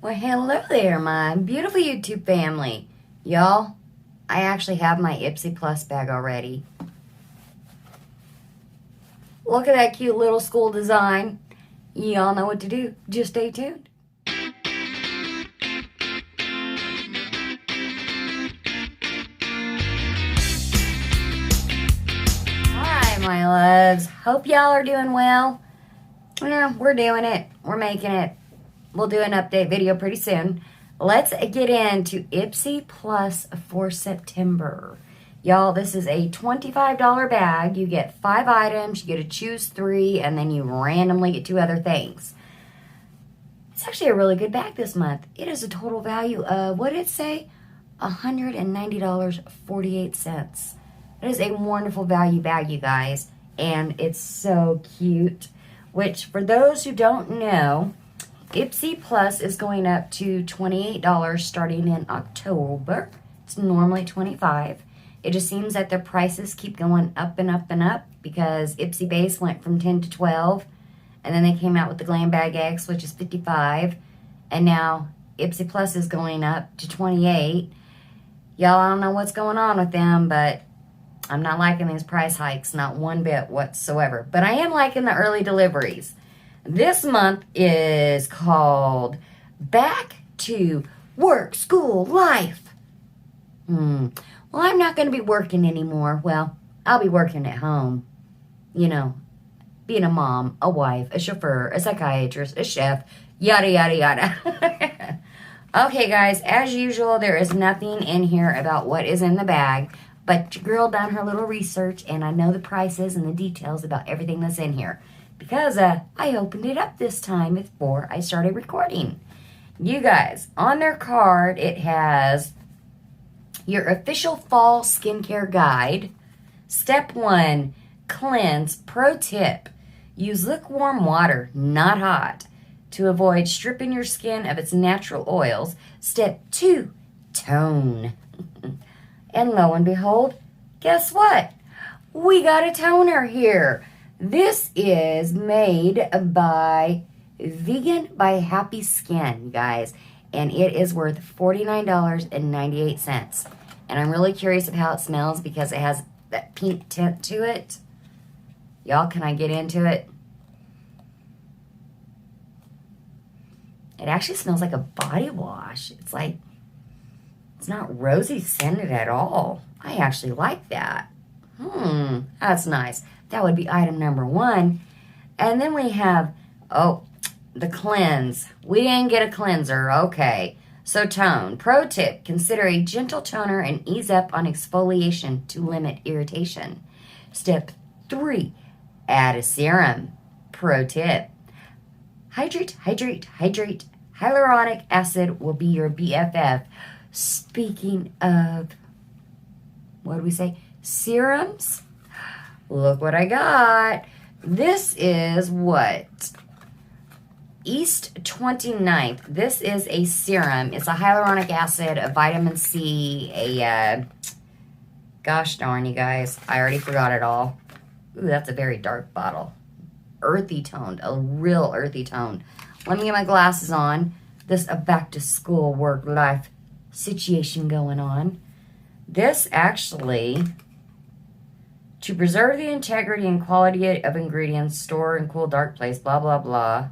Well, hello there, my beautiful YouTube family. Y'all, I actually have my Ipsy Plus bag already. Look at that cute little school design. Y'all know what to do. Just stay tuned. Hi, my loves. Hope y'all are doing well. Yeah, we're doing it. We're making it. We'll do an update video pretty soon. Let's get into Ipsy Plus for September. Y'all, this is a $25 bag. You get 5 items. You get to choose 3, and then you randomly get 2 other things. It's actually a really good bag this month. It is a total value of, what did it say? $190.48. It is a wonderful value bag, you guys. And it's so cute. Which, for those who don't know, Ipsy Plus is going up to $28 starting in October. It's normally $25. It just seems that the prices keep going up and up and up because Ipsy Base went from $10 to $12, and then they came out with the Glam Bag X, which is $55, and now Ipsy Plus is going up to $28. Y'all, I don't know what's going on with them, but I'm not liking these price hikes, not one bit whatsoever. But I am liking the early deliveries. This month is called Back to Work, School, Life. Well, I'm not going to be working anymore. Well, I'll be working at home. You know, being a mom, a wife, a chauffeur, a psychiatrist, a chef, yada, yada, yada. Okay, guys, as usual, there is nothing in here about what is in the bag. But your girl done her little research, and I know the prices and the details about everything that's in here. Because I opened it up this time before I started recording. You guys, on their card, it has your official fall skincare guide. Step 1, cleanse. Pro tip, use lukewarm water, not hot, to avoid stripping your skin of its natural oils. Step 2, tone. And lo and behold, guess what? We got a toner here. This is made by Vegan by Happy Skin, guys. And it is worth $49.98. And I'm really curious of how it smells because it has that pink tint to it. Y'all, can I get into it? It actually smells like a body wash. It's like, it's not rosy scented at all. I actually like that. That's nice. That would be item number 1. And then we have, the cleanse. We didn't get a cleanser. Okay. So tone. Pro tip, consider a gentle toner and ease up on exfoliation to limit irritation. Step 3, add a serum. Pro tip. Hydrate, hydrate, hydrate. Hyaluronic acid will be your BFF. Speaking of, what do we say? Serums? Look what I got. This is what? East 29th. This is a serum. It's a hyaluronic acid, a vitamin C, gosh darn, you guys. I already forgot it all. Ooh, that's a very dark bottle. Earthy toned, a real earthy tone. Let me get my glasses on. This a back to school, work, life situation going on. This actually, to preserve the integrity and quality of ingredients, store in cool, dark place, blah, blah, blah.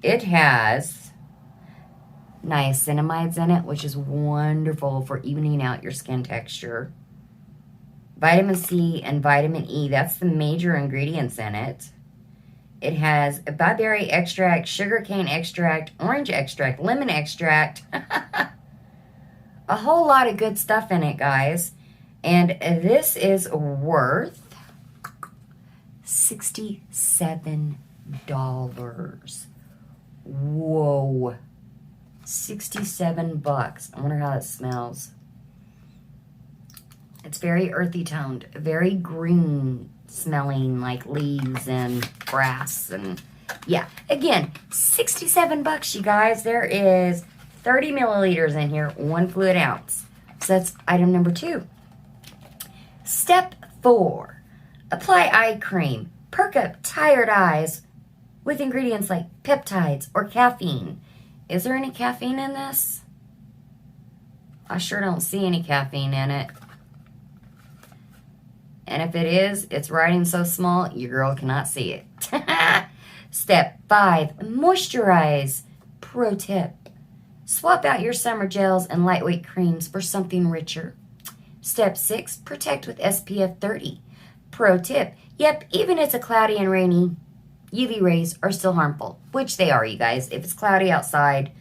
It has niacinamides in it, which is wonderful for evening out your skin texture. Vitamin C and vitamin E, that's the major ingredients in it. It has a barberry extract, sugarcane extract, orange extract, lemon extract. A whole lot of good stuff in it, guys. And this is worth $67. Whoa. 67 bucks. I wonder how it smells. It's very earthy toned, very green smelling, like leaves and grass. And yeah, again, 67 bucks, you guys. There is 30 milliliters in here, 1 fluid ounce. So that's item number 2. Step 4, apply eye cream. Perk up tired eyes with ingredients like peptides or caffeine. Is there any caffeine in this? I sure don't see any caffeine in it. And if it is, it's writing so small, your girl cannot see it. Step 5, moisturize. Pro tip, swap out your summer gels and lightweight creams for something richer. Step 6, protect with SPF 30. Pro tip, yep, even if it's a cloudy and rainy, UV rays are still harmful, which they are, you guys. If it's cloudy outside,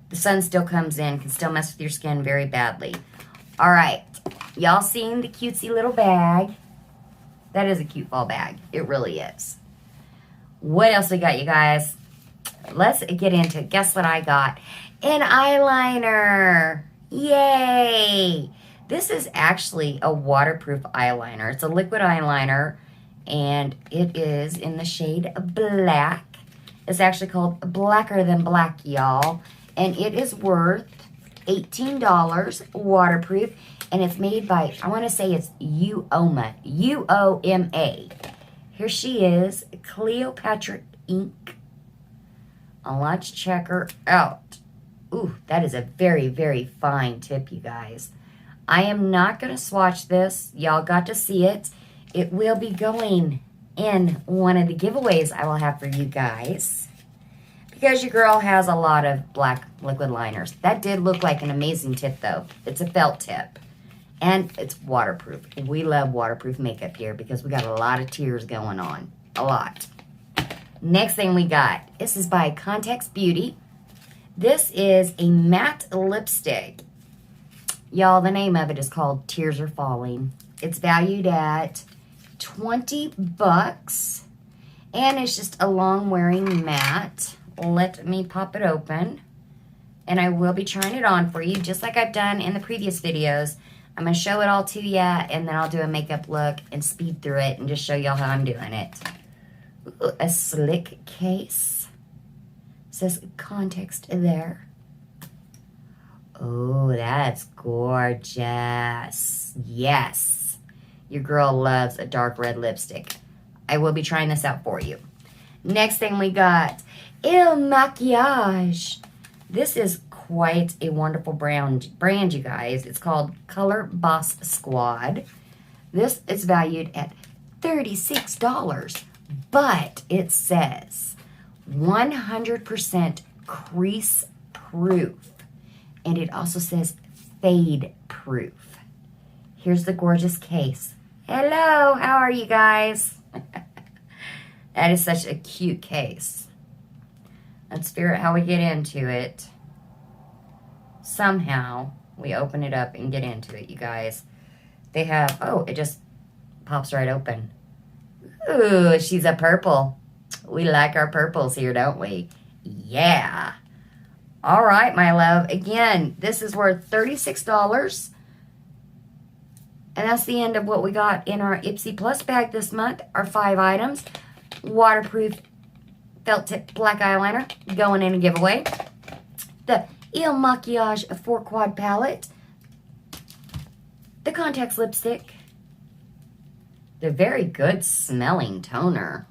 the sun still comes in, can still mess with your skin very badly. All right, y'all seen the cutesy little bag? That is a cute fall bag. It really is. What else we got, you guys? Let's get into it. Guess what I got? An eyeliner. Yay! This is actually a waterproof eyeliner. It's a liquid eyeliner, and it is in the shade black. It's actually called Blacker Than Black, y'all. And it is worth $18, waterproof. And it's made by, I want to say it's Uoma. U-O-M-A. Here she is, Cleopatra ink. Let's check her out. Ooh, that is a very, very fine tip, you guys. I am not going to swatch this. Y'all got to see it. It will be going in one of the giveaways I will have for you guys. Because your girl has a lot of black liquid liners. That did look like an amazing tip, though. It's a felt tip. And it's waterproof. We love waterproof makeup here because we got a lot of tears going on. A lot. Next thing we got. This is by Context Beauty. This is a matte lipstick. Y'all, the name of it is called Tears Are Falling. It's valued at $20. And it's just a long-wearing matte. Let me pop it open. And I will be trying it on for you, just like I've done in the previous videos. I'm going to show it all to you, and then I'll do a makeup look and speed through it and just show y'all how I'm doing it. Ooh, a slick case. It says Context there. Oh, that's gorgeous. Yes. Your girl loves a dark red lipstick. I will be trying this out for you. Next thing we got, Il Maquillage. This is quite a wonderful brand, you guys. It's called Color Boss Squad. This is valued at $36, but it says 100% crease proof. And it also says fade proof. Here's the gorgeous case. Hello, how are you guys? That is such a cute case. Let's figure out how we get into it. Somehow, we open it up and get into it, you guys. They have, oh, it just pops right open. Ooh, she's a purple. We like our purples here, don't we? Yeah. All right, my love. Again, this is worth $36. And that's the end of what we got in our Ipsy Plus bag this month. Our 5 items. Waterproof felt tip black eyeliner going in a giveaway. The Il Maquillage 4-Quad palette. The Context lipstick. The very good smelling toner.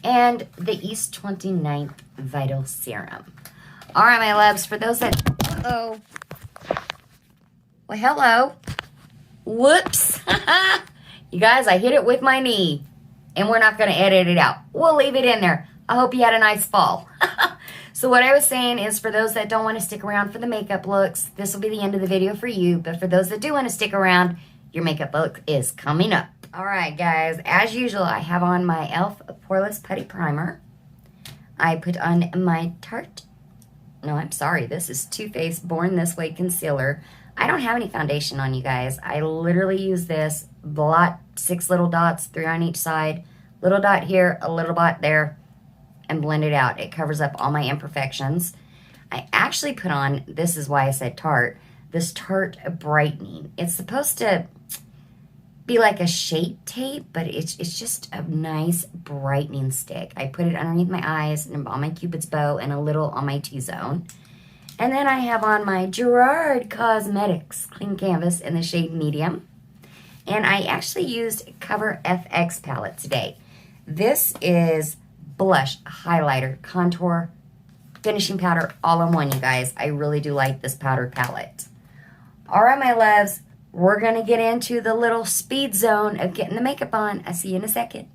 And the East 29th Vital Serum. All right, my loves, for those that... Uh-oh. Well, hello. Whoops. You guys, I hit it with my knee. And we're not going to edit it out. We'll leave it in there. I hope you had a nice fall. So what I was saying is, for those that don't want to stick around for the makeup looks, this will be the end of the video for you. But for those that do want to stick around, your makeup look is coming up. All right, guys. As usual, I have on my e.l.f. Poreless Putty Primer. I put on my Tarte. No, I'm sorry. This is Too Faced Born This Way Concealer. I don't have any foundation on, you guys. I literally use this, blot 6 little dots, 3 on each side, little dot here, a little dot there, and blend it out. It covers up all my imperfections. I actually put on, this is why I said Tarte, this Tarte Brightening. It's supposed to be like a shape tape, but it's just a nice brightening stick. I put it underneath my eyes and on my Cupid's bow and a little on my T-zone. And then I have on my Gerard Cosmetics Clean Canvas in the shade Medium. And I actually used Cover FX palette today. This is blush, highlighter, contour, finishing powder all in one, you guys. I really do like this powder palette. All right, my loves, we're going to get into the little speed zone of getting the makeup on. I'll see you in a second.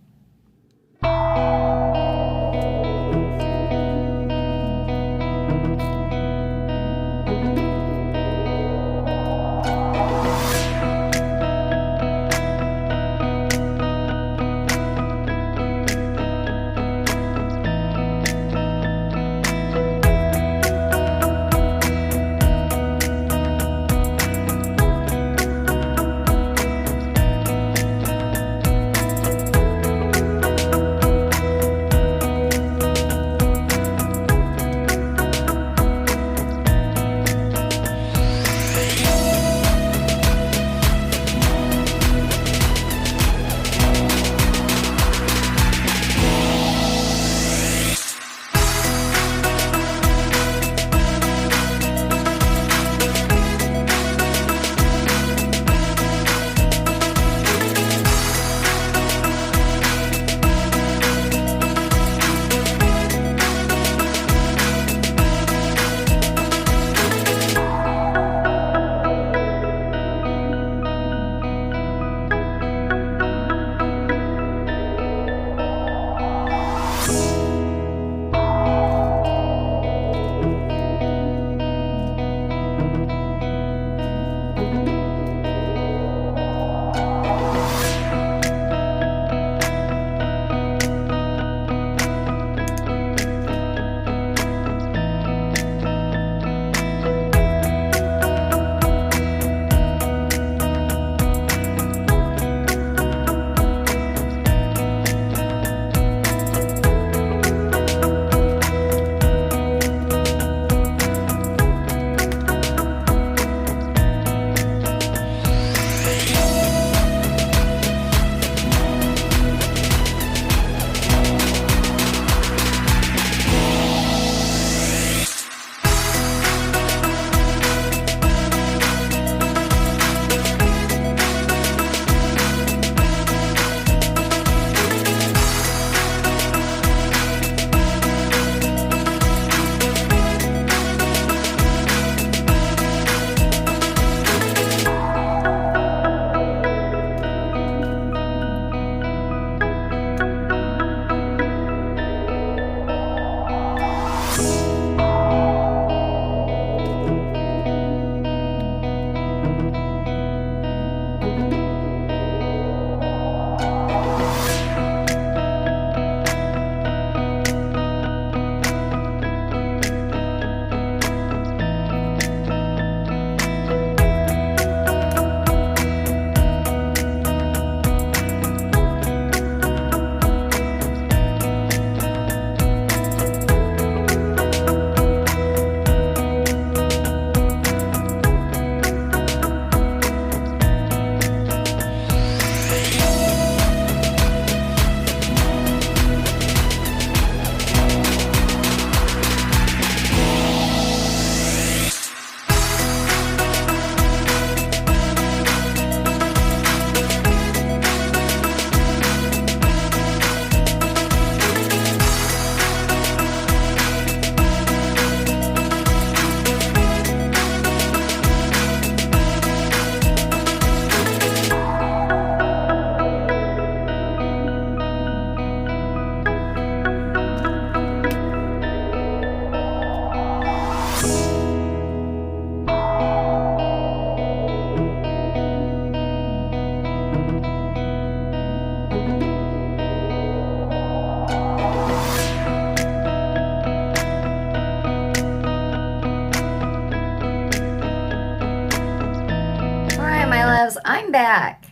I'm back.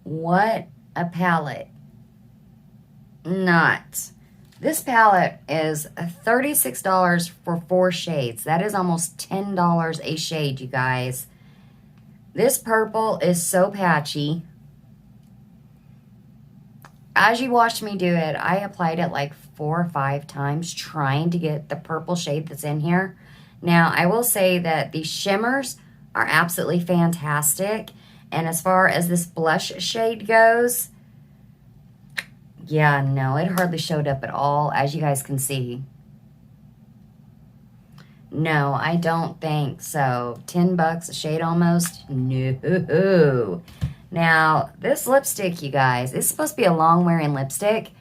What a palette. Not. This palette is $36 for 4 shades. That is almost $10 a shade, you guys. This purple is so patchy. As you watched me do it, I applied it like 4 or 5 times trying to get the purple shade that's in here. Now, I will say that the shimmers are absolutely fantastic. And as far as this blush shade goes, yeah, no, it hardly showed up at all, as you guys can see. No, I don't think so. $10 a shade almost? No. Now, this lipstick, you guys, it's supposed to be a long-wearing lipstick.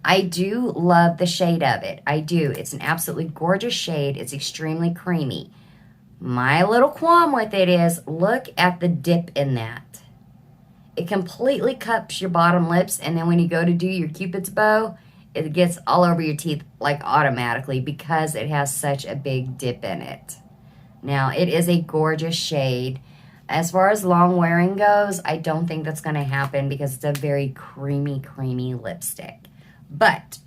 I do love the shade of it. I do. It's an absolutely gorgeous shade. It's extremely creamy. My little qualm with it is, look at the dip in that. It completely cups your bottom lips, and then when you go to do your Cupid's bow, it gets all over your teeth like automatically because it has such a big dip in it. Now, it is a gorgeous shade. As far as long wearing goes, I don't think that's going to happen because it's a very creamy, creamy lipstick. But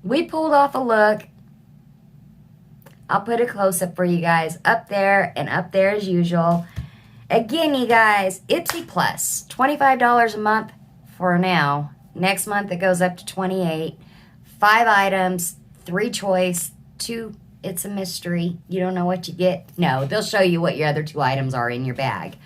we pulled off a look. I'll put a close-up for you guys up there and up there as usual. Again, you guys, Ipsy Plus, $25 a month for now. Next month it goes up to $28. 5 items, 3 choice, 2 it's a mystery. You don't know what you get. No, they'll show you what your other 2 items are in your bag.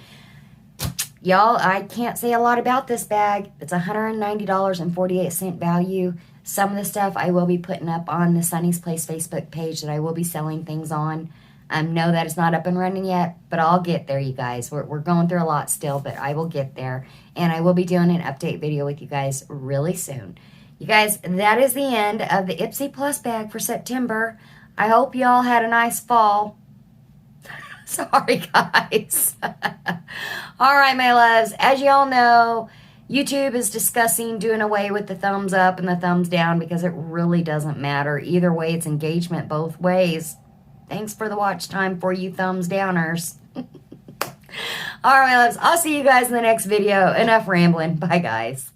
Y'all, I can't say a lot about this bag. It's $190.48 value. Some of the stuff I will be putting up on the Sunny's Place Facebook page that I will be selling things on. No, that is not up and running yet, but I'll get there, you guys. We're going through a lot still, but I will get there. And I will be doing an update video with you guys really soon. You guys, that is the end of the Ipsy Plus bag for September. I hope y'all had a nice fall. Sorry, guys. All right, my loves. As y'all know, YouTube is discussing doing away with the thumbs up and the thumbs down because it really doesn't matter. Either way, it's engagement both ways. Thanks for the watch time for you thumbs downers. All right, my loves. I'll see you guys in the next video. Enough rambling. Bye, guys.